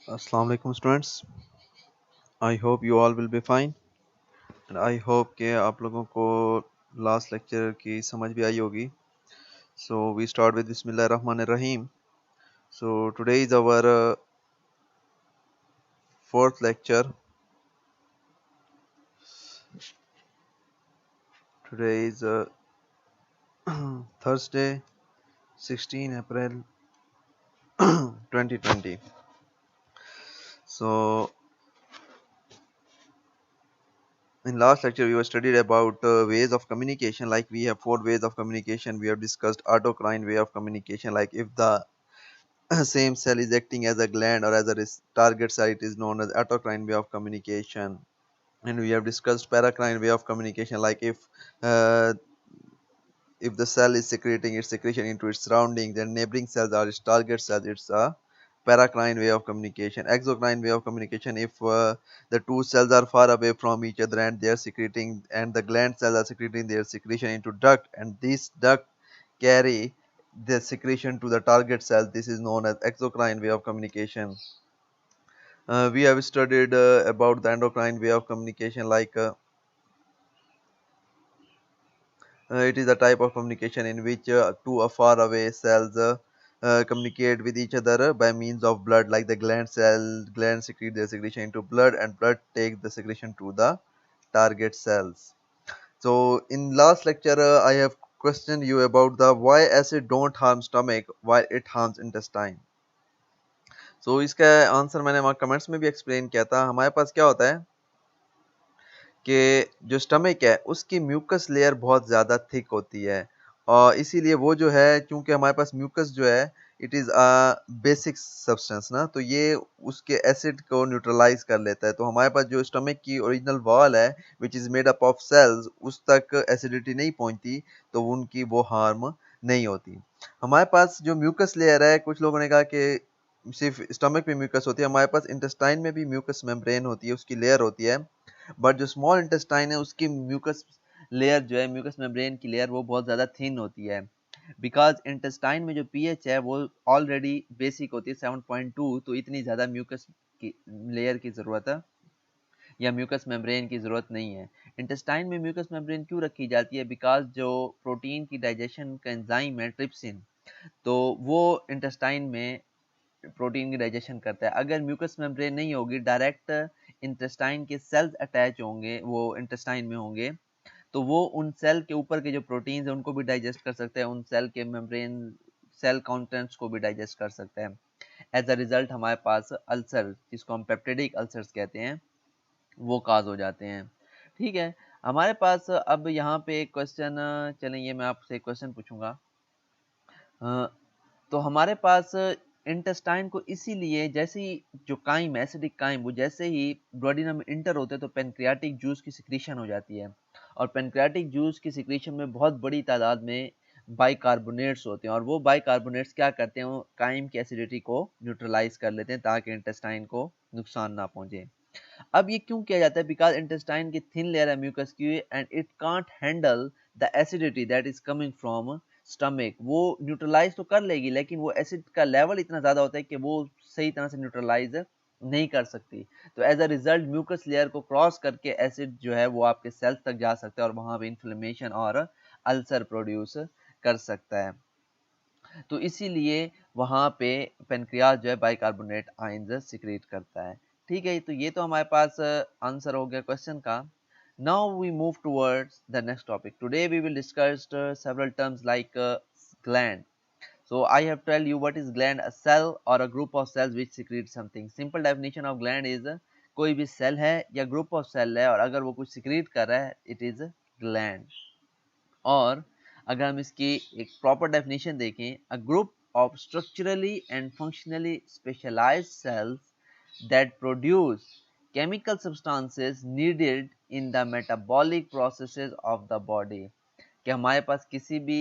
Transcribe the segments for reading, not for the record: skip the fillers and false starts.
Assalamu alaikum students. I hope you all will be fine and I hope कि आप लोगों को last lecture की समझ भी आई होगी. So we start with Bismillah Rahman Rahim. So today is our fourth lecture. Today is Thursday, 16 April 2020. So in last lecture we were studied about ways of communication. Like we have four ways of communication. We have discussed autocrine way of communication. Like if the same cell is acting as a gland or as a target cell, it is known as autocrine way of communication. And we have discussed paracrine way of communication, like uh, if the cell is secreting its secretion into its surroundings, then neighboring cells are its target cells. It's a paracrine way of communication. Exocrine way of communication, if the two cells are far away from each other and they are secreting, and the gland cells are secreting their secretion into duct, and this duct carry the secretion to the target cell. This is known as exocrine way of communication. We have studied about the endocrine way of communication, like it is a type of communication in which two far away cells communicate with each other by means of blood, like the gland secrete their secretion into blood, and blood take the secretion to the target cells. So in last lecture, I have questioned you about the why acid don't harm stomach while it harms intestine. So इसका answer मैंने वहाँ comments में भी explain किया था. हमारे पास क्या होता है कि जो स्टमक है उसकी म्यूकस लेयर बहुत ज़्यादा थिक होती है, और इसीलिए वो जो है, क्योंकि हमारे पास म्यूकस जो है it is a basic substance ना, तो ये उसके एसिड को न्यूट्रलाइज कर लेता है. तो हमारे पास जो स्टमक की ओरिजिनल वॉल है which is made up of cells, उस तक एसिडिटी नहीं पहुंचती, तो उनकी वो हार्म नहीं होती. हमारे पास जो म्यूकस लेयर है, कुछ लोगों ने कहा कि सिर्फ स्टमक में म्यूकस होती है. हमारे पास इंटेस्टाइन में भी म्यूकस मेम्ब्रेन होती है, उसकी लेयर होती है. बट जो स्मॉल इंटेस्टाइन है उसकी म्यूकस लेयर जो है, म्यूकस मेम्ब्रेन की लेयर, वो बहुत ज़्यादा थिन होती है. बिकॉज इंटेस्टाइन में जो पीएच है वो ऑलरेडी बेसिक होती है 7.2, तो इतनी ज़्यादा म्यूकस की लेयर की ज़रूरत है या म्यूकस मेम्ब्रेन की ज़रूरत नहीं है. इंटेस्टाइन में म्यूकस मेम्ब्रेन क्यों रखी जाती है? बिकॉज जो प्रोटीन की डाइजेशन का एंजाइम है ट्रिप्सिन, तो वो इंटेस्टाइन में प्रोटीन की डाइजेशन करता है. अगर म्यूकस मेम्ब्रेन नहीं होगी, डायरेक्ट इंटेस्टाइन के सेल्स अटैच होंगे, वो इंटेस्टाइन में होंगे, तो वो उन सेल के ऊपर के जो प्रोटीन्स है उनको भी डाइजेस्ट कर सकते हैं, उन सेल के मेम्ब्रेन सेल कंटेंट्स को भी डाइजेस्ट कर सकते हैं. एज अ रिजल्ट हमारे पास अल्सर, जिसको हम पेप्टिडिक अल्सर्स कहते हैं, वो काज हो जाते हैं. ठीक है, हमारे पास अब यहाँ पे एक क्वेश्चन, चलें ये मैं आपसे एक क्वेश्चन पूछूंगा. तो हमारे पास इंटेस्टाइन को इसीलिए, जैसे ही जो काइम एसिडिक काइम वो जैसे ही डुओडेनम में इंटर होते हैं तो पेनक्रियाटिक जूस की सिक्रीशन हो जाती है, और पेनक्रियाटिक जूस की सिक्रीशन में बहुत बड़ी तादाद में बाइकार्बोनेट्स होते हैं, और वो बाइकार्बोनेट्स क्या करते हैं, वो काइम की एसिडिटी को न्यूट्रलाइज कर लेते हैं ताकि इंटेस्टाइन को नुकसान ना पहुंचे. अब ये क्यों किया जाता है? बिकॉज इंटेस्टाइन की थिन लेयर है म्यूकस की, and it can't handle the acidity that is coming from stomach. वो न्यूट्रलाइज तो कर लेगी, लेकिन वो एसिड का लेवल इतना ज्यादा होता है कि वो सही तरह से न्यूट्रलाइज नहीं कर सकती. तो as a result mucus layer को क्रॉस करके एसिड जो है वो आपके सेल्स तक जा सकता है और वहां पे इन्फ्लेमेशन और अल्सर प्रोड्यूस कर सकता है. तो इसीलिए वहां पे पेनक्रियास जो है बाइकार्बोनेट आयंस सिक्रीट करता है. ठीक है, तो ये तो हमारे पास आंसर हो गया क्वेश्चन का. Now we move towards the next topic. Today we will discuss several terms like gland. So I have tell you what is gland: a cell or a group of cells which secrete something. Simple definition of gland is कोई भी cell है या group of cell है और अगर वो कुछ secrete कर रहा है, इट इज ग्लैंड. और अगर हम इसकी एक प्रॉपर डेफिनेशन देखें, a group of structurally and functionally specialised cells that produce chemical substances needed in the metabolic processes of the body. कि हमारे पास किसी भी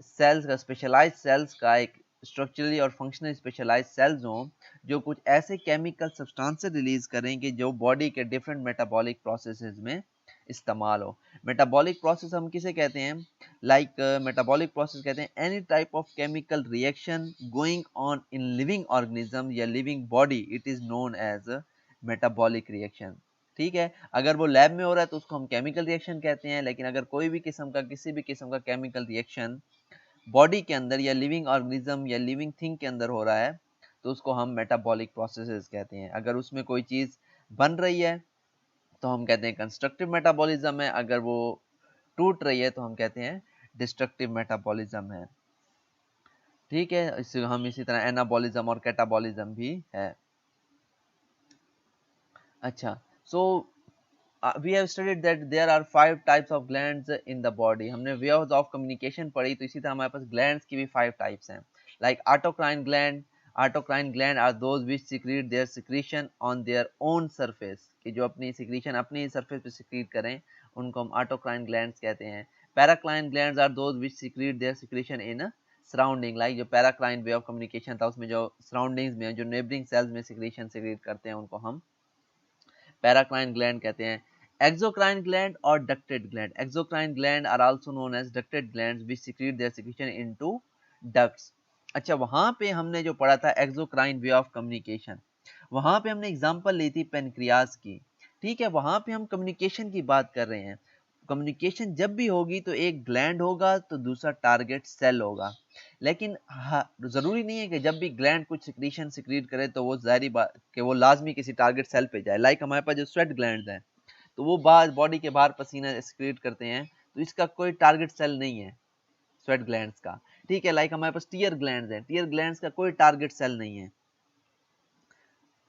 सेल्स का, स्पेशलाइज सेल्स का, एक स्ट्रक्चरली और फंक्शनली स्पेशलाइज सेल्स हों जो कुछ ऐसे केमिकल सब्सटेंसेस रिलीज करेंगे जो बॉडी के डिफरेंट मेटाबॉलिक प्रोसेसेस में इस्तेमाल हो। मेटाबॉलिक प्रोसेस हम किसे कहते हैं? लाइक मेटाबॉलिक प्रोसेस कहते हैं any type of chemical reaction going on in living organism या living body, it is known as metabolic reaction. ठीक है, अगर वो लैब में हो रहा है तो उसको हम केमिकल रिएक्शन कहते हैं, लेकिन अगर कोई भी किस्म का किसी भी किस्म का केमिकल रिएक्शन बॉडी के अंदर या लिविंग ऑर्गेनिज्म या लिविंग थिंग के अंदर हो रहा है तो उसको हम मेटाबॉलिक प्रोसेसेस कहते हैं। अगर उसमें कोई चीज बन रही है तो हम कहते हैं कंस्ट्रक्टिव मेटाबॉलिज्म है, अगर वो टूट रही है तो हम कहते हैं डिस्ट्रक्टिव मेटाबॉलिज्म है। ठीक है, इसे हम इसी तरह एनाबॉलिज्म और कैटाबॉलिज्म भी है। अच्छा, सो we have studied that there are 5 types of glands in the body। हमने ways of communication पढ़ी, तो इसी तरह हमारे पास glands की भी 5 types हैं। like autocrine gland are those which secrete their secretion on their own surface, कि जो अपनी secretion अपनी surface पे secrete करें उनको हम autocrine glands कहते हैं। paracrine glands are those which secrete their secretion in surrounding, like जो paracrine way of communication था उसमें जो surroundings में जो neighboring cells में secretion secrete करते हैं उनको हम पैराक्राइन ग्लैंड कहते हैं। एक्सोक्राइन ग्लैंड और ducted gland, exocrine gland are also known as ducted glands which secrete their secretion into ducts. अच्छा, वहां पे हमने जो पढ़ा था एक्सोक्राइन वे ऑफ कम्युनिकेशन, वहां पे हमने एग्जांपल ली थी पेनक्रियाज की। ठीक है, वहां पे हम कम्युनिकेशन की बात कर रहे हैं। कम्युनिकेशन जब भी होगी तो एक ग्लैंड होगा तो दूसरा टारगेट सेल होगा, लेकिन हाँ, जरूरी नहीं है कि जब भी ग्लैंड कुछ सिक्रीशन सिक्रीट करे तो वो जाहिर बात कि वो लाजमी किसी टारगेट सेल पे जाए। लाइक हमारे पास जो स्वेट ग्लैंड्स हैं तो वो बाहर बॉडी के बाहर पसीना सिक्रीट करते हैं, तो इसका कोई टारगेट सेल नहीं है स्वेट ग्लैंड्स का। ठीक है, लाइक हमारे पास टीयर ग्लैंड्स हैं, टीयर ग्लैंड्स का कोई टारगेट सेल नहीं है।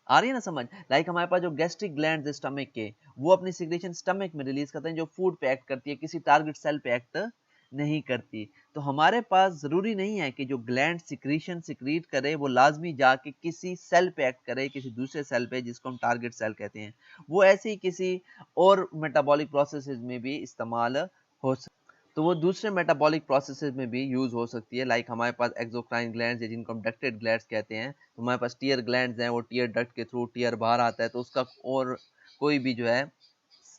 आ रही है ना समझ? लाइक हमारे पास जो गैस्ट्रिक ग्लैंड्स है स्टमक के, वो अपनी सिक्रेशन स्टमक में रिलीज करते हैं जो फूड पे एक्ट करती है, किसी टारगेट सेल पे एक्ट नहीं करती। तो हमारे पास जरूरी नहीं है कि जो ग्लैंड सिक्रीशन सिक्रीट करे वो लाजमी जाके किसी सेल पे एक्ट करे, किसी दूसरे सेल पे जिसको हम टारगेट सेल कहते हैं। वो ऐसे ही किसी और मेटाबॉलिक प्रोसेसेस में भी इस्तेमाल हो सकता, तो वो दूसरे मेटाबॉलिक प्रोसेसेस में भी यूज हो सकती है। लाइक हमारे पास एक्सोक्राइन ग्लैंड्स है जिनको हम डक्टेड ग्लैंड्स कहते हैं, तो हमारे पास टीयर ग्लैंड्स हैं, वो टीयर डक्ट के थ्रू टीयर बाहर आता है तो उसका और कोई भी जो है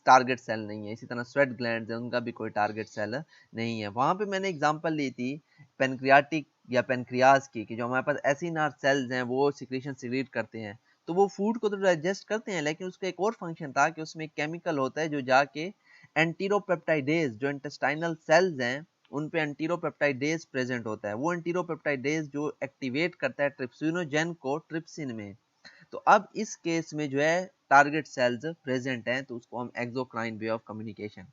टारगेट सेल नहीं है। इसी तरह स्वेट ग्लैंड्स हैं, उनका भी कोई टारगेट सेल नहीं है। वहां पे मैंने एग्जांपल ली थी पेनक्रियाटिक या पेनक्रियाज की, कि जो हमारे पास एसिनार सेल्स हैं वो सिक्रीशन सिक्रीट करते हैं, तो वो फूड को तो डाइजेस्ट करते हैं, लेकिन उसका एक और फंक्शन था कि उसमें एक केमिकल होता है जो जाके एंटीरोपेप्टाइडेज, जो इंटेस्टाइनल सेल्स हैं उन पे एंटीरोपेप्टाइडेज प्रेजेंट होता है। वो एंटीरोपेप्टाइडेज जो एक्टिवेट करता है ट्रिप्सिनोजेन को ट्रिप्सिन में। तो अब इस केस में जो है टारगेट सेल्स प्रेजेंट हैं, तो उसको हम एक्सोक्राइन वे ऑफ कम्युनिकेशन।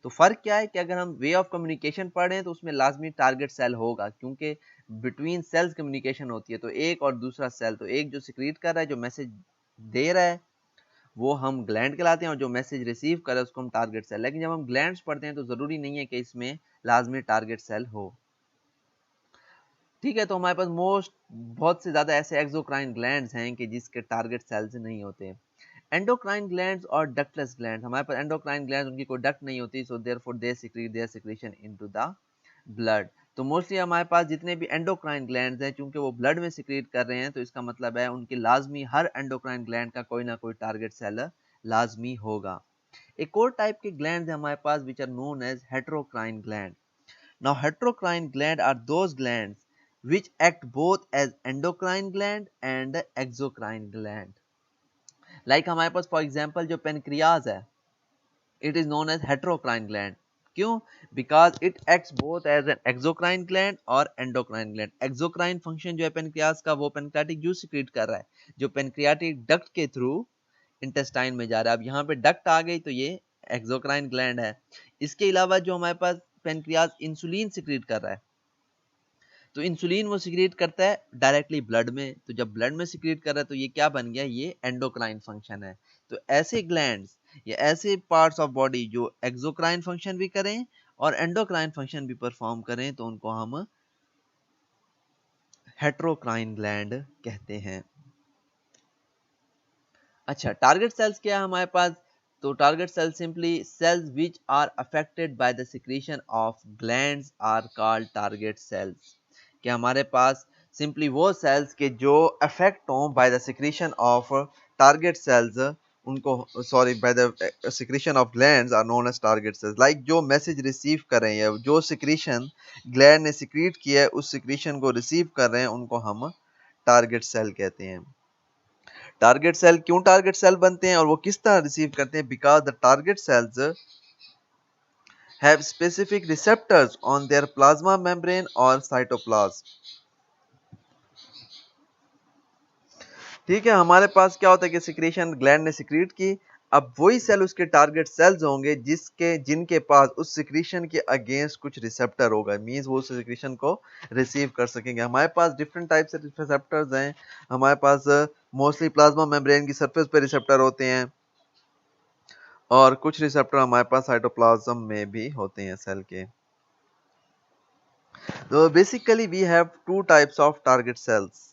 तो फर्क क्या है कि अगर हम वे ऑफ कम्युनिकेशन पढ़ रहे हैं तो उसमें लाजमी टारगेट सेल होगा, क्योंकि बिटवीन सेल्स कम्युनिकेशन होती है। तो एक और दूसरा सेल, तो एक जो सिक्रीट कर रहा है, जो मैसेज दे रहा है, वो हम ग्लैंड कहलाते हैं, और जो मैसेज रिसीव कर रहा है उसको हम टारगेट सेल। लेकिन जब हम ग्लैंड्स पढ़ते हैं तो जरूरी नहीं है कि इसमें लाजमी टारगेट सेल हो। ठीक है, तो हमारे पास बहुत से ज्यादा ऐसे एक्सोक्राइन ग्लैंड्स हैं कि जिसके टारगेट सेल्स नहीं होते। एंडोक्राइन ग्लैंड्स और डक्टलेस ग्लैंड्स, हमारे पास एंडोक्राइन ग्लैंड्स उनकी कोई डक्ट नहीं होती, so therefore they secrete their secretion into the blood. तो मोस्टली हमारे पास जितने भी एंडोक्राइन ग्लैंड्स हैं, चूंकि वो ब्लड में सीक्रेट कर रहे हैं, तो इसका मतलब है उनकी लाजमी हर एंडोक्राइन ग्लैंड का कोई ना कोई टारगेट सेल लाजमी होगा। एक और टाइप के ग्लैंड्स हैं हमारे पास which are known as heterocrine gland. Now heterocrine gland are those glands which act both as endocrine gland and exocrine gland। Like हमारे पास फॉर एग्जांपल जो पेनक्रियाज है, it is known as heterocrine gland. क्यों? Because it acts both as an exocrine gland और endocrine gland. Exocrine function जो है pancreas का, वो पेनक्रियाटिक जूस सिक्रीट कर रहा है जो पेनक्रियाटिक डक्ट के थ्रू इंटेस्टाइन में जा रहा है। अब यहाँ पे डक्ट आ गई तो ये एक्सोक्राइन ग्लैंड है। इसके अलावा जो हमारे पास पेनक्रियाज इंसुलिन सिक्रीट कर रहा है, तो इंसुलिन वो सिक्रीट करता है डायरेक्टली ब्लड में, तो जब ब्लड में सिक्रीट कर रहा है तो ये क्या बन गया, ये एंडोक्राइन फंक्शन है। तो ऐसे ग्लैंड्स या ऐसे पार्ट्स ऑफ बॉडी जो एक्सोक्राइन फंक्शन भी करें और एंडोक्राइन फंक्शन भी परफॉर्म करें तो उनको हम हेटेरोक्राइन ग्लैंड कहते हैं। अच्छा, टारगेट सेल्स क्या है हमारे पास? तो target cells simply cells which are affected by the secretion of glands are called target cells. कि हमारे पास सिंपली वो सेल्स के जो अफेक्ट हों by the secretion of target cells उनको sorry by the secretion of glands are known as target cells. Like जो message receive कर रहे हैं, जो सिक्रीशन ग्लैंड ने सिक्रीट किया है, उस सिक्रीशन को रिसीव कर रहे हैं, उनको हम टारगेट सेल कहते हैं। टारगेट सेल क्यों टारगेट सेल बनते हैं और वो किस तरह रिसीव करते हैं? Because the target cells have specific receptors on their plasma membrane or cytoplasm। ठीक है, हमारे पास क्या होता है कि सिक्रीशन ग्लैंड ने सिक्रीट की, अब वही सेल उसके टारगेट सेल्स होंगे जिनके पास उस सिक्रीशन के अगेंस्ट कुछ रिसेप्टर होगा, मींस वो उस सिक्रीशन को रिसीव कर सकेंगे। हमारे पास डिफरेंट टाइप से रिसेप्टर्स हैं। हमारे पास मोस्टली प्लाज्मा मेम्ब्रेन की सरफेस पे रिसेप्टर होते हैं और कुछ रिसेप्टर हमारे पास साइटोप्लाज्म में भी होते हैं सेल के। So basically we have two types of target cells.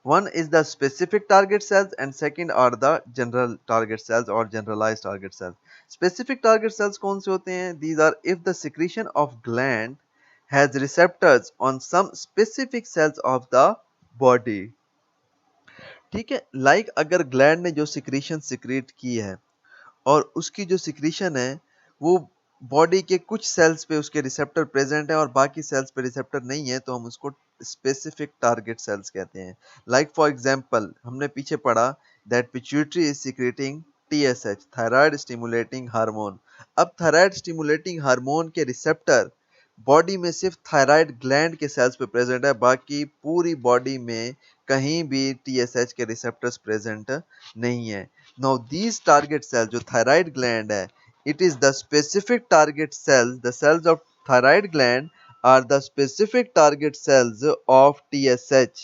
One is the specific target cells and second are the general target cells or generalized target cells. Specific target cells कौन से होते हैं? These are if the secretion of gland has receptors on some specific cells of the body. ठीक है, like अगर gland ने जो secretion secrete की है और उसकी जो सिक्रीशन है वो बॉडी के कुछ सेल्स पे उसके रिसेप्टर प्रेजेंट है और बाकी सेल्स पे रिसेप्टर नहीं है, तो हम उसको स्पेसिफिक टारगेट सेल्स कहते हैं। लाइक फॉर एग्जांपल हमने पीछे पढ़ा that pituitary is secreting TSH, thyroid stimulating hormone. अब थायराइड स्टिमुलेटिंग हार्मोन के रिसेप्टर बॉडी में सिर्फ थायराइड ग्लैंड के सेल्स पे प्रेजेंट है, बाकी पूरी बॉडी में कहीं भी टीएसएच के रिसेप्टर्स प्रेजेंट नहीं है। Now these target cells जो thyroid gland है, it is the specific target cells, the cells of thyroid gland are the specific target cells of TSH,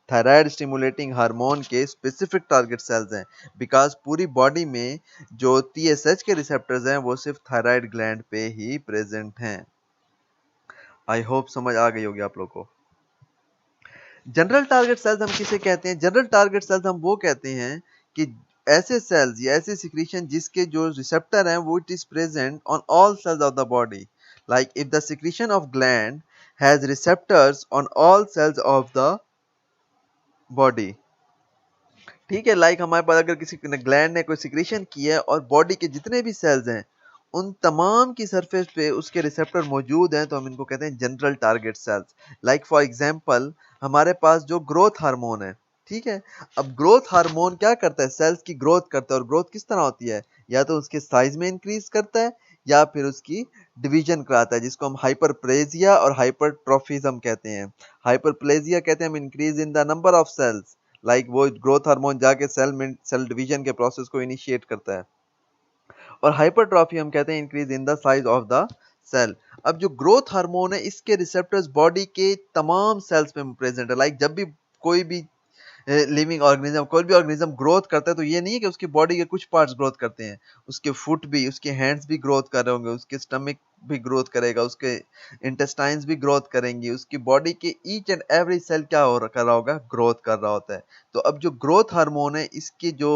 thyroid stimulating hormone के specific target sales हैं। Because पूरी body में जो TSH के receptors हैं वो सिर्फ थायराइड ग्लैंड पे ही प्रेजेंट हैं। आई होप समझ आ गई होगी आप लोग को। जनरल टारगेट सेल्स हम किसे कहते हैं? जनरल टारगेट सेल्स हम वो कहते हैं कि ऐसे सेल्स या ऐसे सिक्रीशन जिसके जो रिसेप्टर हैं वो it is present on all cells of the body. Like if the secretion of gland has receptors on all cells of the body. ठीक है, लाइक हमारे पास अगर किसी ग्लैंड ने कोई सिक्रीशन किया है और बॉडी के जितने भी सेल्स हैं उन तमाम की सरफेस पे उसके रिसेप्टर मौजूद हैं, तो हम इनको कहते हैं general target cells. Like for example हमारे पास जो ग्रोथ हार्मोन है, ठीक है, अब ग्रोथ हार्मोन क्या करता है? सेल्स की ग्रोथ करता है। और ग्रोथ किस तरह होती है? या तो उसके साइज में इंक्रीज करता है या फिर उसकी डिवीजन कराता है, जिसको हम हाइपरप्लेजिया और हाइपरट्रॉफिज्म कहते हैं। हाइपरप्लेजिया कहते हैं हम increase in the number of cells, like वो ग्रोथ हार्मोन जाके सेल डिवीजन के प्रोसेस को इनिशिएट करता है। और हाइपरट्रॉफी हम कहते हैं increase in the size of the cell. अब जो ग्रोथ हार्मोन है इसके रिसेप्टर्स बॉडी के तमाम सेल्स में प्रेजेंट है। लाइक जब भी कोई भी लिविंग ऑर्गेनिज्म, कोई भी ऑर्गेनिज्म ग्रोथ करता है तो ये नहीं है कि उसकी बॉडी के कुछ पार्ट्स ग्रोथ करते हैं, उसके फुट भी, उसके हैंड्स भी ग्रोथ कर रहे होंगे, उसके स्टमक भी ग्रोथ करेगा, उसके इंटेस्टाइन्स भी ग्रोथ करेंगी, उसकी बॉडी के ईच एंड एवरी सेल क्या हो कर रहा होगा? ग्रोथ कर रहा होता है। तो अब जो ग्रोथ हार्मोन है इसके जो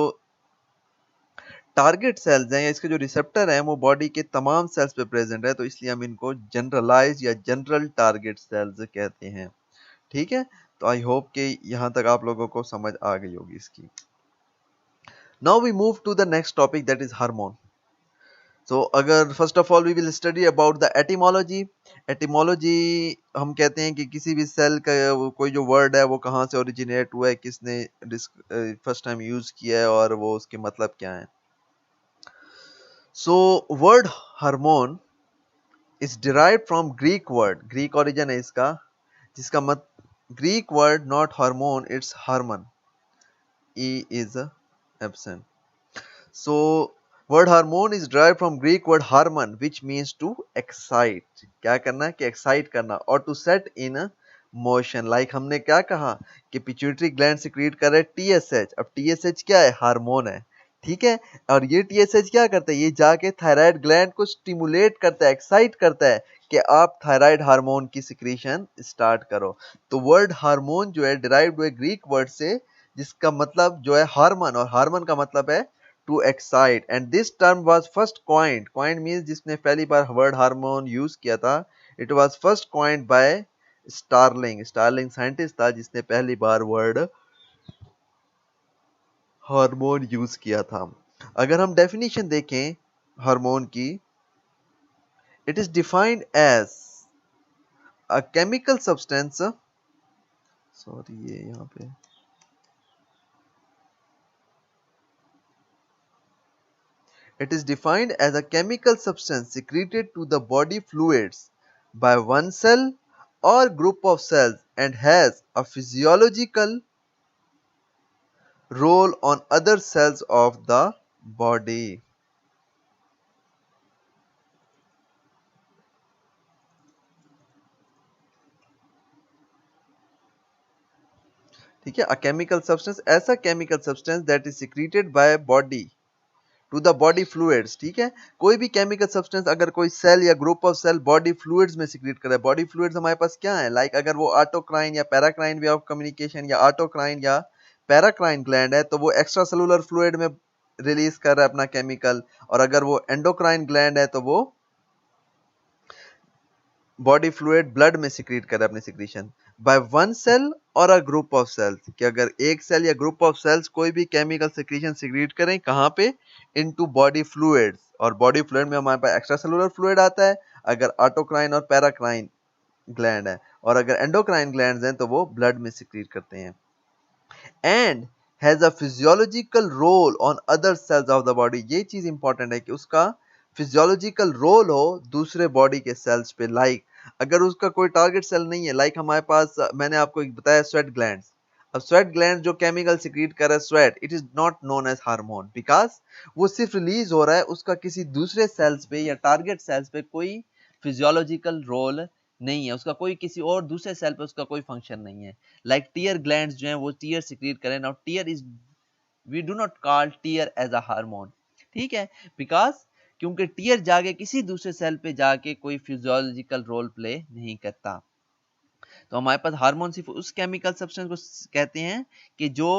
टारगेट सेल्स हैं या इसके जो रिसेप्टर हैं वो बॉडी के तमाम सेल्स पे प्रेजेंट है, तो इसलिए हम इनको जनरलाइज या जनरल टारगेट सेल्स कहते हैं। ठीक है, तो आई होप कि यहाँ तक आप लोगों को समझ आ गई होगी इसकी। Now we move to the next topic that is hormone. So अगर first of all we will study about the etymology. Etymology हम कहते हैं कि किसी भी सेल का कोई जो वर्ड है वो कहाँ से ओरिजिनेट हुआ है, किसने फर्स्ट टाइम यूज किया है और वो उसके मतलब क्या है। So word hormone is derived from Greek word, Greek origin है इसका, जिसका मत Greek word not hormone it's hormon, E is absent. So word hormone is derived from Greek word harmon which means to excite। क्या करना? कि excite करना और to set in motion। like हमने क्या कहा कि पिट्यूटरी ग्लैंड सिक्रीट कर रहे TSH। अब TSH क्या है? हार्मोन है। ठीक है, और ये TSH क्या करता है? ये जाके थायराइड ग्लैंड को स्टिमुलेट करता है, एक्साइट करता है कि आप थायराइड हार्मोन की सिक्रीशन स्टार्ट करो। तो वर्ड हार्मोन जो है डिराइव्ड हुए ग्रीक वर्ड से, जिसका मतलब जो है हार्मन, और हार्मन का मतलब है to excite, and this term was first coined means जिसने पहली बार word hormone यूज किया था, it was first coined by Starling scientist था जिसने पहली बार वर्ड हार्मोन यूज किया था। अगर हम डेफिनेशन देखें हार्मोन की, it is defined as a chemical substance, sorry ये यहाँ पे, it is defined as a chemical substance secreted to the body fluids by one cell or group of cells and has a physiological role on other cells of the body. ठीक है, a chemical substance ऐसा chemical substance that is secreted by body to the body fluids. ठीक है, कोई भी chemical substance अगर कोई cell या group of cell body fluids में सिक्रीट करे, बॉडी फ्लूइड्स हमारे पास क्या है, लाइक अगर वो ऑटोक्राइन या पैराक्राइन वे ऑफ कम्युनिकेशन या ऑटोक्राइन या पैराक्राइन ग्लैंड है तो वो एक्स्ट्रा सेलुलर फ्लूइड में रिलीज कर रहा है अपना केमिकल, और अगर वो एंडोक्राइन ग्लैंड है तो वो बॉडी फ्लूइड ब्लड में सिक्रीट करे अपने सिक्रीशन बाय वन सेल और अ ग्रुप ऑफ सेल्स, कि अगर एक सेल या ग्रुप ऑफ सेल्स कोई भी केमिकल सिक्रीशन सिक्रीट करें कहाँ पे, इनटू बॉडी फ्लूइड्स, और बॉडी फ्लूइड में हमारे पास एक्स्ट्रा सेलुलर फ्लूइड आता है अगर ऑटोक्राइन और पैराक्राइन ग्लैंड है, और अगर एंडोक्राइन ग्लैंड्स हैं तो वो ब्लड में सिक्रीट करते हैं। And has a physiological roll on other sales of the body, ये चीज इंपॉर्टेंट है कि उसका फिजियोलॉजिकल रोल हो दूसरे बॉडी के सेल्स पे, लाइक अगर उसका कोई टारगेट सेल नहीं है, लाइक हमारे पास मैंने आपको एक बताया स्वेट ग्लैंड्स, अब स्वेट ग्लैंड जो केमिकल सिक्रीट कर रहा है sweat, it is not known as hormone because वो सिर्फ रिलीज हो रहा है, उसका किसी दूसरे सेल्स पे या टारगेट सेल्स पे कोई फिजियोलॉजिकल रोल नहीं है, उसका कोई किसी और दूसरे सेल पे उसका कोई फंक्शन नहीं है। लाइक टीयर ग्लैंड्स जो हैं वो टीयर सिक्रीट करें, now tear is, we do not call tear as a hormone, ठीक है, बिकॉज क्योंकि टीयर जाके किसी दूसरे सेल पे जाके कोई फिजियोलॉजिकल रोल प्ले नहीं करता। तो हमारे पास हार्मोन सिर्फ उस केमिकल सब्सटेंस को कहते हैं कि जो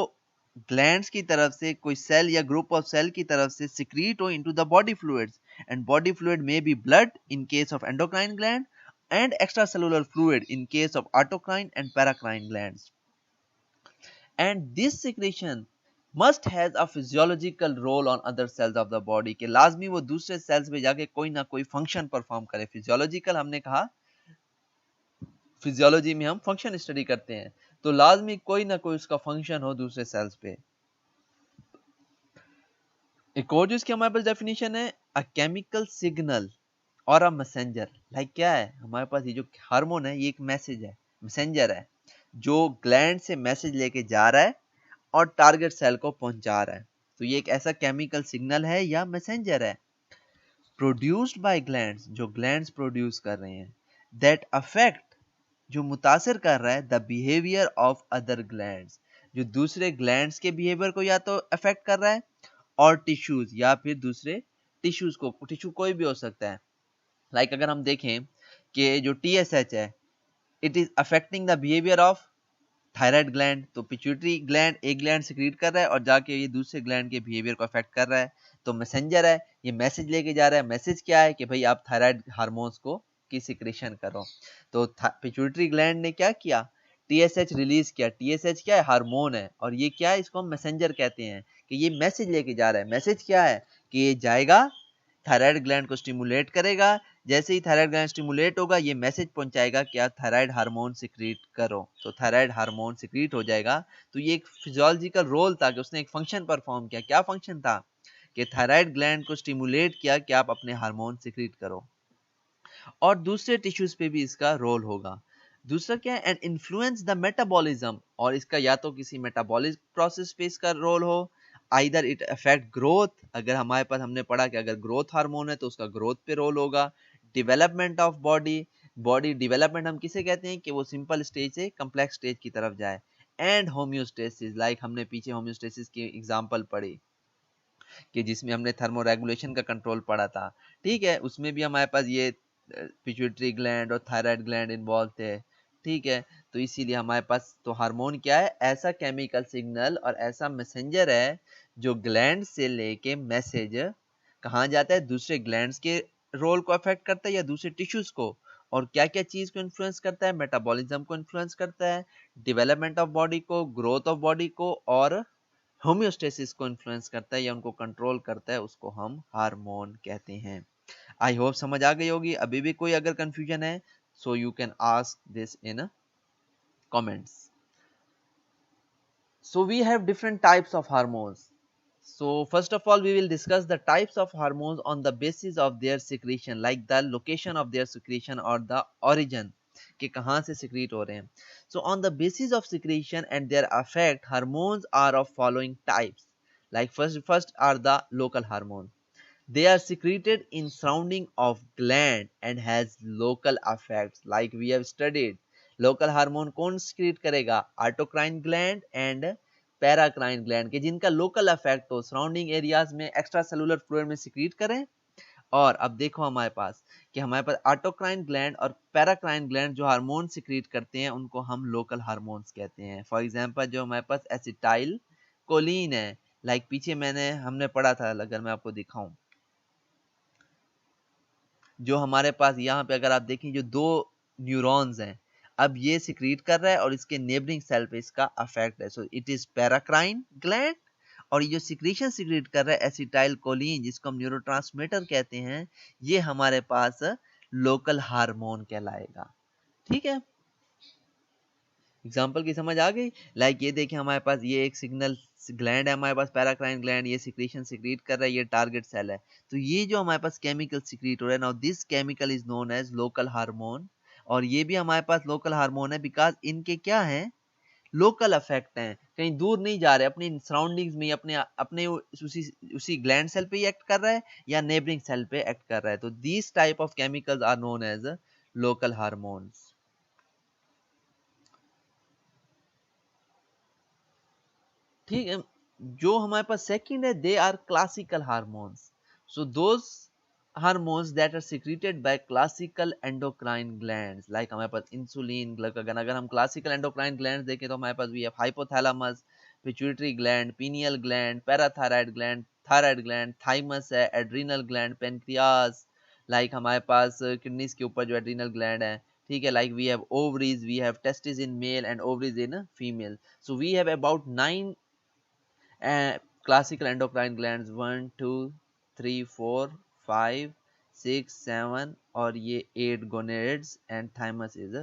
ग्लैंड्स की तरफ से कोई सेल या ग्रुप ऑफ सेल की तरफ से सिक्रीट हो into the body fluids, and body fluid में be blood in case of endocrine gland and extracellular fluid in case of autocrine and paracrine glands, and this secretion must has a physiological role on other cells of the body, के लाजमी वो दूसरे sales में जाके कोई ना कोई function perform करे। फिजियोलॉजिकल हमने कहा, फिजियोलॉजी में हम फंक्शन स्टडी करते हैं, तो लाजमी कोई ना कोई उसका फंक्शन हो दूसरे सेल्स पे। एक और जो इसकी हमारे पास डेफिनेशन है, अ केमिकल सिग्नल और अ मैसेंजर, लाइक क्या है हमारे पास, ये जो हार्मोन है ये एक मैसेज है, मैसेंजर है जो ग्लैंड से मैसेज लेके जा रहा है और टारगेट सेल को पहुंचा रहा है, तो ये एक ऐसा केमिकल सिग्नल है या मैसेंजर है प्रोड्यूस्ड बाय ग्लैंड्स, जो ग्लैंड्स प्रोड्यूस कर रहे हैं, दैट अफेक्ट, जो मुतासिर कर रहा है the behaviour of other glands, जो दूसरे ग्लैंड्स के बिहेवियर को या तो अफेक्ट कर रहा है, और टिश्यूज या फिर दूसरे टिश्यूज को, टिश्यू कोई भी हो सकता है, लाइक अगर हम देखें कि जो टीएसएच है it is affecting the behaviour of thyroid gland, तो पिट्यूटरी ग्लैंड एक ग्लैंड सिक्रीट कर रहा है और जाके ये दूसरे ग्लैंड के बिहेवियर को अफेक्ट कर रहा है, तो मैसेंजर है, ये मैसेज लेके जा रहा है। मैसेज क्या है कि भाई आप थायराइड हार्मोन्स को की सिक्रेशन करो, तो पिट्यूटरी ग्लैंड ने क्या किया, टीएसएच रिलीज किया। टीएसएच क्या है, हार्मोन है, और ये क्या है, इसको हम मैसेंजर कहते हैं कि ये मैसेज लेके जा रहा है। मैसेज क्या है कि ये जाएगा थायराइड ग्लैंड को स्टिमुलेट करेगा, जैसे ही थायराइड ग्लैंड स्टिमुलेट होगा ये मैसेज पहुंचाएगा कि आप थायराइड हार्मोन सिक्रीट करो, तो थायराइड हार्मोन सिक्रीट हो जाएगा। तो ये एक फिजियोलॉजिकल रोल था कि उसने एक फंक्शन परफॉर्म किया। क्या फंक्शन था कि थायराइड ग्लैंड को स्टिमुलेट किया कि आप अपने हार्मोन सिक्रीट करो, और दूसरे टिश्यूज पे भी इसका रोल होगा। दूसरा क्या है, एंड इन्फ्लुएंस द मेटाबॉलिज्म, और इसका या तो किसी मेटाबॉलिक प्रोसेस पे इसका रोल हो, आइदर इट अफेक्ट ग्रोथ, अगर हमारे पास हमने पढ़ा कि अगर ग्रोथ हार्मोन है तो उसका ग्रोथ पे रोल होगा। Development of body, body development हम किसे कहते हैं कि वो सिंपल स्टेज से कम्प्लेक्स स्टेज की तरफ जाए। एंड होम्योस्टेसिस, लाइक हमने पीछे होम्योस्टेसिस की एग्जांपल पढ़ी कि जिसमें हमने थर्मोरेगुलेशन का कंट्रोल पढ़ा था, ठीक है, उसमें भी हमारे पास ये पिट्यूटरी ग्लैंड और थायराइड ग्लैंड इन्वॉल्व थे, ठीक है। तो इसीलिए हमारे पास तो हार्मोन क्या है, ऐसा केमिकल सिग्नल और ऐसा मैसेंजर है जो ग्लैंड से लेके मैसेज कहाँ जाता है, दूसरे ग्लैंड्स के रोल को अफेक्ट करता है या दूसरे टिश्यूज को, और क्या क्या चीज को इन्फ्लुएंस करता है, मेटाबॉलिज्म को इन्फ्लुएंस करता है, डेवलपमेंट ऑफ बॉडी को, ग्रोथ ऑफ बॉडी को, और होम्योस्टेसिस को इन्फ्लुएंस करता है या उनको कंट्रोल करता है, उसको हम हार्मोन कहते हैं। आई होप समझ आ गई होगी। अभी भी कोई अगर कंफ्यूजन है so you can ask this in comments. So we have different types of hormones. So first of all we will discuss the types of hormones on the basis of their secretion, like the location of their secretion or the origin कि कहाँ से secrete हो रहे हैं. So on the basis of secretion and their effect, hormones are of following types. Like first are the local hormones. They are secreted in surrounding of gland and has local effects. Like we have studied, local hormone कौन secrete करेगा? Autocrine gland and paracrine gland के जिनका local effect हो surrounding areas में extra cellular fluid में secrete करें। और अब देखो हमारे पास कि हमारे पास ऑटोक्राइन ग्लैंड और पैराक्राइन ग्लैंड जो हार्मोन सिक्रीट करते हैं उनको हम लोकल हार्मोन्स कहते हैं। फॉर एग्जांपल जो हमारे पास एसिटाइल कोलिन है, लाइक पीछे हमने पढ़ा था, अगर मैं आपको दिखाऊं, जो हमारे पास यहाँ पे अगर आप देखें जो दो न्यूरॉन्स हैं, अब ये सिक्रीट कर रहा है और इसके नेबरिंग सेल पे इसका अफेक्ट है। So it is paracrine gland, और ये जो सिक्रीशन सिक्रीट कर रहा है एसिटाइल कोलिन जिसको हम न्यूरोट्रांसमीटर कहते हैं, ये हमारे पास लोकल हार्मोन कहलाएगा। ठीक है, एग्जाम्पल की समझ आ गई। लाइक ये देखिए हमारे पास ये एक सिग्नल ग्लैंड है हमारे पास पैराक्राइन ग्लैंड, ये सिक्रीशन सिक्रीट कर रहा है, ये टारगेट सेल है। तो ये जो हमारे पास केमिकल सिक्रीट हो रहा है, now this chemical is known as local hormone. और ये भी हमारे पास लोकल हार्मोन है बिकॉज इनके क्या है, लोकल अफेक्ट हैं, कहीं दूर नहीं जा रहे, अपनी सराउंडिंग्स में अपने अपने उसी ग्लैंड सेल पे ही एक्ट कर रहा है या नेबरिंग सेल पे एक्ट कर रहा है। तो this type of chemicals are known as local hormones. ठीक है, जो हमारे पास सेकंड है, they are classical hormones. So those hormones that are secreted by classical endocrine glands, like हमारे पास इंसुलिन, ग्लूकागन। अगर हम क्लासिकल एंडोक्राइन ग्लैंड्स देखें तो हमारे पास we have hypothalamus, pituitary gland, pineal gland, parathyroid gland, thyroid gland, thymus है, adrenal gland, pancreas, like हमारे पास किडनीज के ऊपर जो एड्रिनल ग्लैंड है। ठीक है, like we have ovaries, we have testis in male and ovaries in female. So we have about 9 classical endocrine glands, 1 2 3 4 5 6 7 और ये 8 gonads and thymus is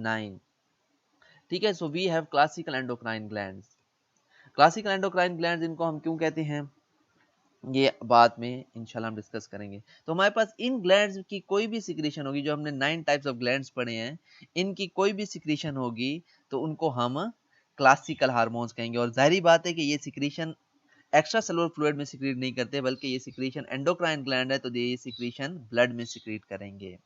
9। ठीक है, so we have classical endocrine glands. Classical endocrine glands इनको हम क्यों कहते हैं ये बाद में इंशाल्लाह हम डिस्कस करेंगे। तो हमारे पास इन ग्लैंड्स की कोई भी सिक्रीशन होगी, जो हमने 9 टाइप्स ऑफ ग्लैंड्स पढ़े हैं, इनकी कोई भी सिक्रीशन होगी तो उनको हम क्लासिकल हार्मोन्स कहेंगे। और जाहिर बात है कि ये सिक्रीशन एक्स्ट्रा सेलुलर फ्लूइड में सिक्रीट नहीं करते, बल्कि ये सिक्रीशन एंडोक्राइन ग्लैंड है तो ये सिक्रीशन ब्लड में सिक्रीट करेंगे।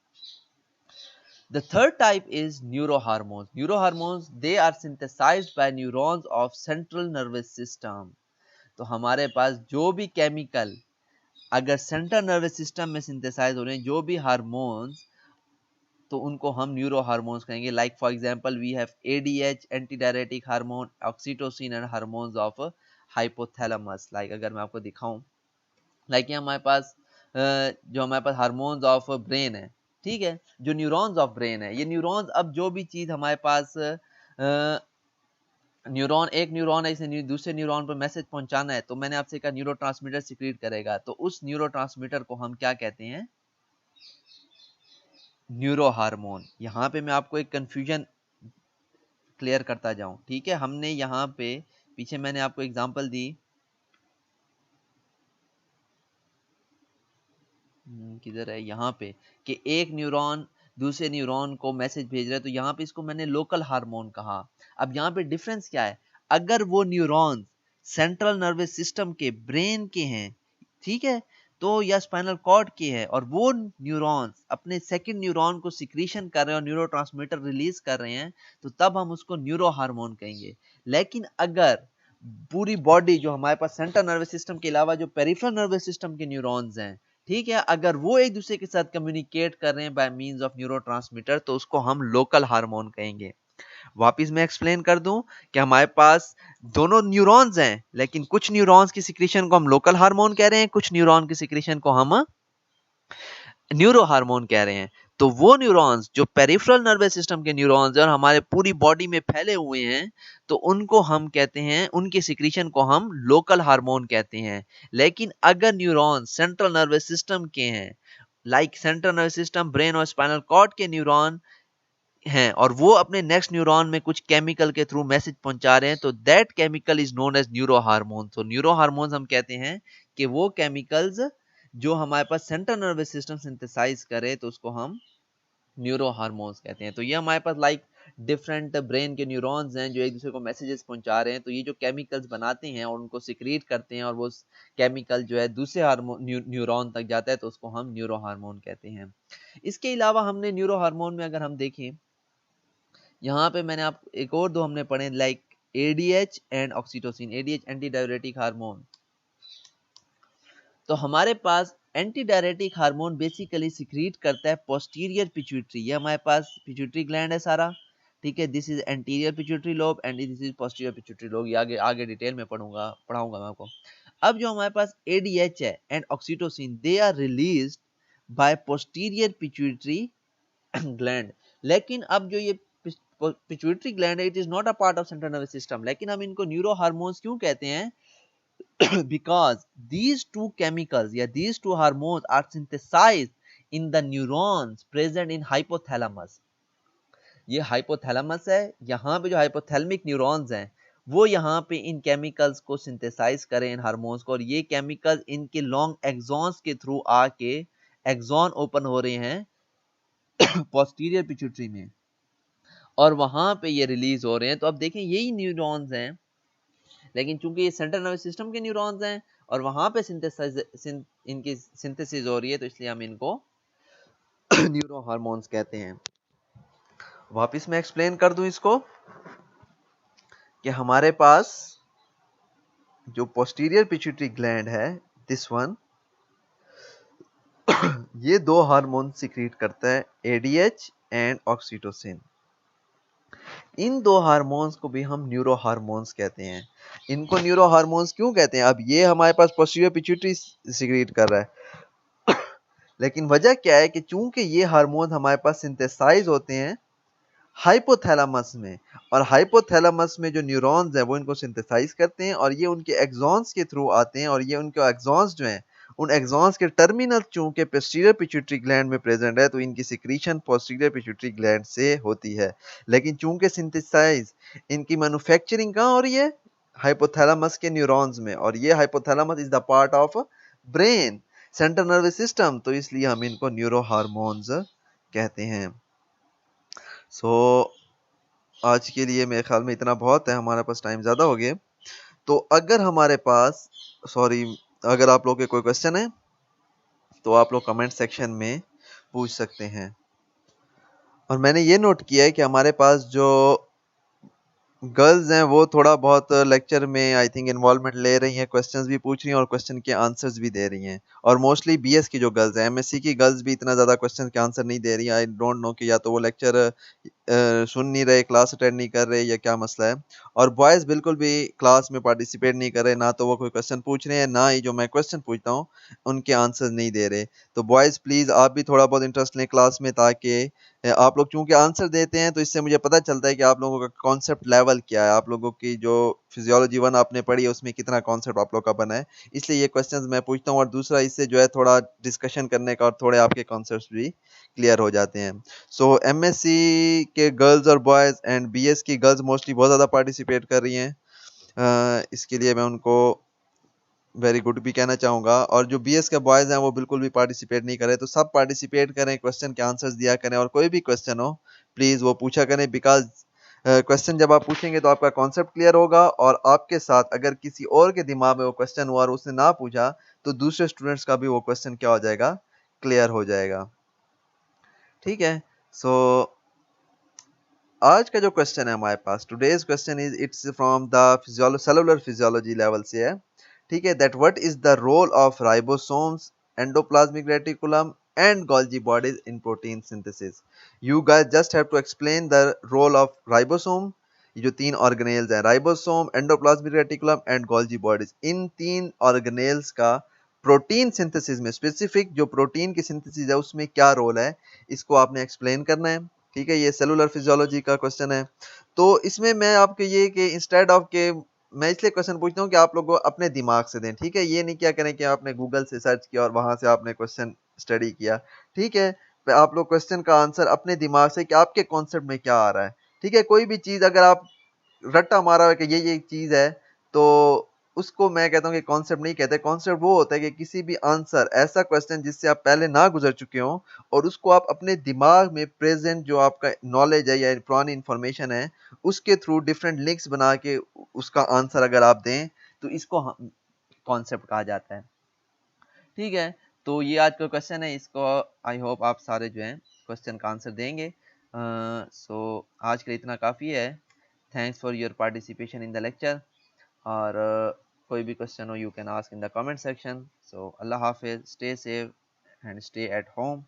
The third type is neurohormones. Neurohormones, they are synthesized by neurons of central nervous system. तो हमारे पास जो भी केमिकल अगर सेंट्रल नर्वस सिस्टम में सिंथेसाइज हो रहे हैं, जो भी हार्मोन्स, तो उनको हम न्यूरो हार्मोन्स कहेंगे। Like for example we have ADH, anti diuretic hormone, oxytocin and hormones of hypothalamus. Like अगर मैं आपको दिखाऊं, लाइक ये हमारे पास जो हमारे पास हार्मोन्स ऑफ ब्रेन है, ठीक है, जो न्यूरॉन्स ऑफ ब्रेन है, ये न्यूरॉन्स, अब जो भी चीज हमारे पास न्यूरॉन, एक न्यूरॉन है, इसे दूसरे न्यूरॉन पर मैसेज पहुंचाना है, तो मैंने आपसे कहा न्यूरोट्रांसमीटर सिक्रीट करेगा, तो उस न्यूरोट्रांसमीटर को हम क्या कहते हैं, न्यूरो हार्मोन। यहाँ पे मैं आपको एक कंफ्यूजन क्लियर करता जाऊं। ठीक है, हमने यहाँ पे पीछे मैंने आपको एग्जांपल दी, किधर है, यहाँ पे, कि एक न्यूरॉन दूसरे न्यूरॉन को मैसेज भेज रहा है, तो यहाँ पे इसको मैंने लोकल हार्मोन कहा। अब यहाँ पे डिफरेंस क्या है, अगर वो न्यूरॉन सेंट्रल नर्वस सिस्टम के ब्रेन के हैं, ठीक है, तो या स्पाइनल कॉर्ड के है, और वो न्यूरॉन्स अपने सेकंड न्यूरॉन को सिक्रीशन कर रहे हैं और न्यूरोट्रांसमीटर रिलीज कर रहे हैं, तो तब हम उसको न्यूरो हार्मोन कहेंगे। लेकिन अगर पूरी बॉडी, जो हमारे पास सेंट्रल नर्वस सिस्टम के अलावा जो पेरिफेरल नर्वस सिस्टम के न्यूरॉन्स हैं, ठीक है, अगर वो एक दूसरे के साथ कम्युनिकेट कर रहे हैं बाय मींस ऑफ न्यूरोट्रांसमीटर, तो उसको हम लोकल हार्मोन कहेंगे। वापिस मैं एक्सप्लेन कर दूं कि हमारे पास दोनों न्यूरॉन्स हैं, लेकिन कुछ न्यूरॉन्स की सिक्रीशन को हम लोकल हार्मोन कह रहे हैं, कुछ न्यूरॉन की सिक्रीशन को हम न्यूरो हार्मोन कह रहे हैं। तो वो न्यूरॉन्स जो पेरिफेरल नर्वस सिस्टम के न्यूरॉन्स और हमारे पूरी बॉडी में फैले हुए हैं, तो उनको हम कहते हैं, उनके सिक्रीशन को हम लोकल हार्मोन कहते हैं। लेकिन अगर न्यूरॉन सेंट्रल नर्वस सिस्टम के हैं, like central nervous system, brain और स्पाइनल कॉर्ड के न्यूरॉन हैं और वो अपने नेक्स्ट न्यूरॉन में कुछ केमिकल के थ्रू मैसेज पहुंचा रहे हैं, तो that chemical is known as neuro hormone. तो न्यूरो हार्मोन्स हम कहते हैं कि वो केमिकल्स जो हमारे पास सेंट्रल नर्वस सिस्टम सिंथेसाइज करे, तो उसको हम न्यूरो हार्मोन्स कहते हैं। तो ये हमारे पास लाइक डिफरेंट ब्रेन के न्यूरॉन्स हैं जो एक दूसरे को मैसेजेस पहुंचा रहे हैं। तो ये जो केमिकल्स बनाते हैं और उनको सिक्रीट करते हैं और वो केमिकल जो है दूसरे हार्मोन न्यूरॉन तक जाता है, तो उसको हम न्यूरो हार्मोन कहते हैं। इसके अलावा हमने न्यूरो हार्मोन में अगर हम देखें, यहाँ पे मैंने आप एक और दो हमने पढ़े, like ADH and oxytocin. ADH anti diuretic hormone. तो हमारे पास anti diuretic hormone basically secrete करता है पोस्टीरियर पिट्यूटरी। ये हमारे पास पिट्यूटरी ग्लैंड है सारा, ठीक है। This is anterior pituitary lobe and this is posterior pituitary lobe. ये आगे आगे डिटेल में पढ़ाऊंगा मैं आपको। अब जो हमारे पास एडीएच है and oxytocin, they are released by posterior pituitary gland. लेकिन अब जो ये पिट्यूटरी ग्लैंड है, it is not a part of central nervous system. लेकिन हम इनको न्यूरो हार्मोन्स क्यों कहते हैं? because these two chemicals, yeah, these two hormones are synthesized in the neurons present in hypothalamus. ये हाइपोथैलेमस है, यहाँ पे जो हाइपोथैलेमिक न्यूरॉन्स हैं वो यहाँ पे इन केमिकल्स को सिंथेसाइज करें, इन हार्मोन्स को, और ये केमिकल्स इनके लॉन्ग एक्सॉन्स के थ्रू आके एक्सॉन ओपन हो रहे हैं पोस्टीरियर पिट्यूटरी में और वहां पे ये रिलीज हो रहे हैं। तो अब देखें यही न्यूरॉन्स हैं, लेकिन चूंकि ये सेंट्रल नर्वस सिस्टम के न्यूरॉन्स हैं और वहां पे इनकी सिंथेसिस हो रही है, तो इसलिए हम इनको न्यूरो हार्मोन्स कहते हैं। वापिस मैं एक्सप्लेन कर दूं इसको कि हमारे पास जो पोस्टीरियर पिट्यूटरी ग्लैंड है, दिस वन, ये दो हार्मोन सिक्रीट करता है, एडीएच एंड ऑक्सीटोसिन। इन दो हार्मोन्स को भी हम न्यूरो हार्मोन्स कहते हैं। इनको न्यूरो हार्मोन्स क्यों कहते हैं? अब ये हमारे पास पोस्टीरियर पिट्यूटरी सिक्रीट कर रहा है लेकिन वजह क्या है कि चूंकि ये हार्मोन हमारे पास सिंथेसाइज होते हैं हाइपोथैलेमस में, और हाइपोथैलेमस में जो न्यूरॉन्स हैं वो इनको सिंथेसाइज करते हैं और ये उनके एक्सॉन्स के थ्रू आते हैं, और ये उनके एक्सॉन्स जो हैं उन एक्सॉन्स के टर्मिनल चूंकि पोस्टीरियर पिट्यूटरी ग्लैंड में प्रेजेंट है, तो इनकी सिक्रीशन पोस्टीरियर पिट्यूटरी ग्लैंड से होती है। लेकिन चूंकि सिंथेसाइज इनकी मैन्युफैक्चरिंग कहाँ हो रही है? हाइपोथैलेमस के न्यूरॉन्स में, और ये hypothalamus is the part of brain, central nervous system, तो इसलिए हम इनको न्यूरो हार्मोन्स कहते हैं। सो आज के लिए मेरे ख्याल में इतना बहुत है, हमारे पास टाइम ज़्यादा हो गया। तो अगर हमारे पास अगर आप लोग के कोई क्वेश्चन है तो आप लोग कमेंट सेक्शन में पूछ सकते हैं। और मैंने ये नोट किया है कि हमारे पास जो गर्ल्स हैं वो थोड़ा बहुत लेक्चर में आई थिंक इन्वॉल्वमेंट ले रही हैं, क्वेश्चंस भी पूछ रही हैं और क्वेश्चन के आंसर्स भी दे रही हैं। और मोस्टली बीएस की जो गर्ल्स हैं, एमएससी की गर्ल्स भी इतना ज़्यादा क्वेश्चन के आंसर नहीं दे रही। आई डोंट नो कि या तो वो लेक्चर सुन नहीं रहे, क्लास अटेंड नहीं कर रहे, या क्या मसला है। और बॉयज़ बिल्कुल भी क्लास में पार्टिसिपेट नहीं कर रहे, ना तो वो कोई क्वेश्चन पूछ रहे हैं, ना ही जो मैं क्वेश्चन पूछता हूँ उनके आंसर नहीं दे रहे। तो बॉयज़ प्लीज़ आप भी थोड़ा बहुत इंटरेस्ट लें क्लास में, ताकि आप लोग चूंकि आंसर देते हैं तो इससे मुझे पता चलता है कि आप लोगों का कॉन्सेप्ट लेवल क्या है, आप लोगों की जो फिजियोलॉजी 1 आपने पढ़ी है उसमें कितना कॉन्सेप्ट आप लोग का बना है। इसलिए ये क्वेश्चंस मैं पूछता हूँ, और दूसरा इससे जो है थोड़ा डिस्कशन करने का और थोड़े आपके कॉन्सेप्ट्स भी क्लियर हो जाते हैं। सो एमएससी के गर्ल्स और बॉयज़ एंड बीएस की गर्ल्स मोस्टली बहुत ज़्यादा पार्टिसिपेट कर रही हैं। इसके लिए मैं उनको वेरी गुड भी कहना चाहूँगा। और जो बीएस के बॉयज़ हैं वो बिल्कुल भी पार्टिसिपेट नहीं कर रहे, तो सब पार्टिसिपेट करें, क्वेश्चन के आंसर्स दिया करें, और कोई भी क्वेश्चन हो प्लीज़ वो पूछा करें। बिकॉज क्वेश्चन जब आप पूछेंगे तो आपका कॉन्सेप्ट क्लियर होगा, और आपके साथ अगर किसी और के दिमाग में वो क्वेश्चन हुआ और उसने ना पूछा तो दूसरे स्टूडेंट्स का भी वो क्वेश्चन क्या हो जाएगा? क्लियर हो जाएगा। ठीक है। सो आज का जो क्वेश्चन है हमारे पास, today's question is it's from the cellular physiology level से है। ठीक है, that what is the role of ribosomes, endoplasmic reticulum and Golgi bodies in protein synthesis. You guys just have to explain the role of ribosome. ये जो 3 organelles हैं, ribosome, endoplasmic reticulum and Golgi bodies, इन 3 organelles का protein synthesis में specific जो protein की synthesis है उसमें क्या रोल है, इसको आपने एक्सप्लेन करना है। ठीक है, ये सेलुलर फिजियोलॉजी का क्वेश्चन है। तो इसमें मैं आपको ये कि इंस्टेड ऑफ के मैं इसलिए क्वेश्चन पूछता हूँ कि आप लोग अपने दिमाग से दें। ठीक है, ये नहीं क्या करें कि आपने गूगल से सर्च किया और वहां से आपने क्वेश्चन स्टडी किया। ठीक है, तो आप लोग क्वेश्चन का आंसर अपने दिमाग से कि आपके कॉन्सेप्ट में क्या आ रहा है। ठीक है, कोई भी चीज अगर आप रट्टा मारा हुआ है कि ये चीज है, तो उसको मैं कहता हूँ कि कॉन्सेप्ट नहीं कहते। कॉन्सेप्ट वो होता है कि किसी भी आंसर ऐसा क्वेश्चन जिससे आप पहले ना गुजर चुके हो और उसको आप अपने दिमाग में प्रेजेंट जो आपका नॉलेज है या पुरानी इंफॉर्मेशन है उसके थ्रू डिफरेंट लिंक्स बना के उसका आंसर अगर आप दें, तो इसको कॉन्सेप्ट कहा जाता है। ठीक है, तो ये आज का क्वेश्चन है, इसको आई होप आप सारे जो हैं क्वेश्चन का आंसर देंगे। सो आज के लिए इतना काफ़ी है। Thanks for your participation in the lecture. और कोई भी क्वेश्चन हो you can ask in the comment section. So Allah Hafiz, stay safe and stay at home.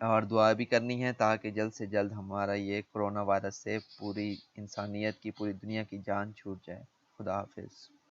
और दुआ भी करनी है ताकि जल्द से जल्द हमारा ये कोरोना वायरस से पूरी इंसानियत की, पूरी दुनिया की जान छूट जाए। खुदा हाफिज।